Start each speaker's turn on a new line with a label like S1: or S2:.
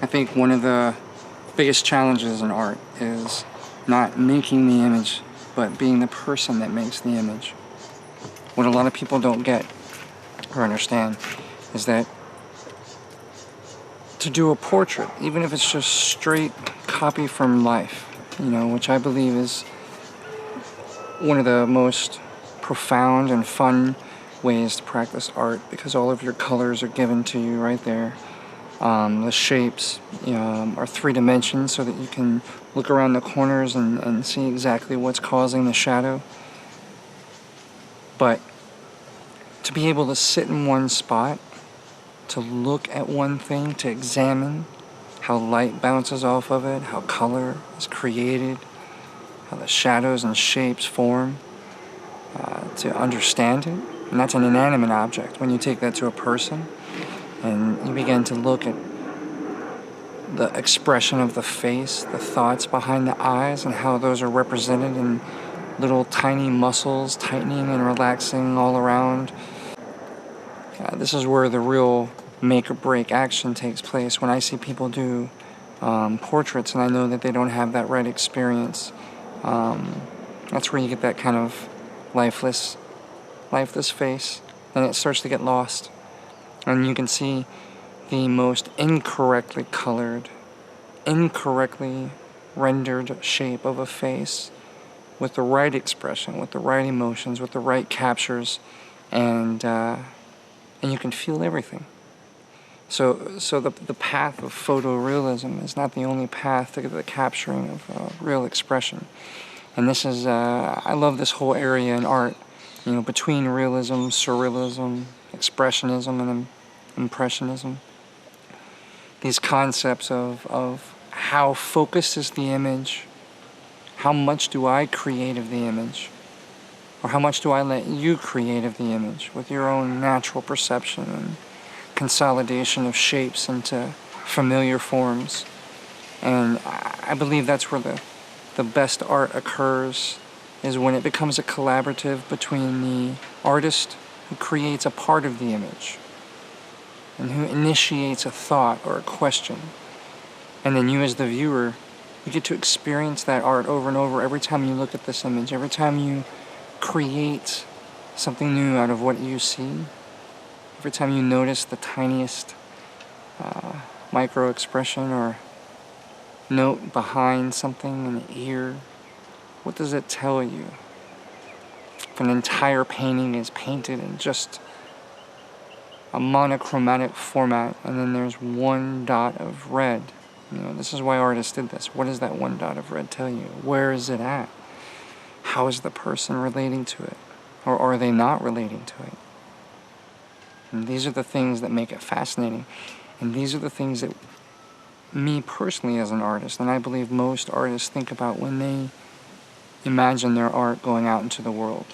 S1: I think one of the biggest challenges in art is not making the image, but being the person that makes the image. What a lot of people don't get or understand is that to do a portrait, even if it's just straight copy from life, which I believe is one of the most profound and fun ways to practice art, because all of your colors are given to you right there. The shapes are 3 dimensions so that you can look around the corners and see exactly what's causing the shadow. But to be able to sit in one spot, to look at one thing, to examine how light bounces off of it, how color is created, how the shadows and shapes form, to understand it. And that's an inanimate object. When you take that to a person and you begin to look at the expression of the face, the thoughts behind the eyes, and how those are represented in little tiny muscles tightening and relaxing all around. This is where the real make or break action takes place. When I see people do portraits and I know that they don't have that right experience, that's where you get that kind of lifeless face, and it starts to get lost. And you can see the most incorrectly colored, incorrectly rendered shape of a face with the right expression, with the right emotions, with the right captures, and you can feel everything. So the path of photorealism is not the only path to the capturing of real expression. And this is, I love this whole area in art, between realism, surrealism, expressionism, and impressionism. These concepts of how focused is the image, how much do I create of the image, or how much do I let you create of the image with your own natural perception and consolidation of shapes into familiar forms. And I believe that's where the best art occurs, is when it becomes a collaborative between the artist who creates a part of the image and who initiates a thought or a question. And then you as the viewer, you get to experience that art over and over every time you look at this image, every time you create something new out of what you see, every time you notice the tiniest micro expression or note behind something in the ear. What does it tell you? If an entire painting is painted in just a monochromatic format, and then there's one dot of red. This is why artists did this. What does that one dot of red tell you? Where is it at? How is the person relating to it? Or are they not relating to it? And these are the things that make it fascinating. And these are the things that me personally as an artist, and I believe most artists think about when they imagine their art going out into the world.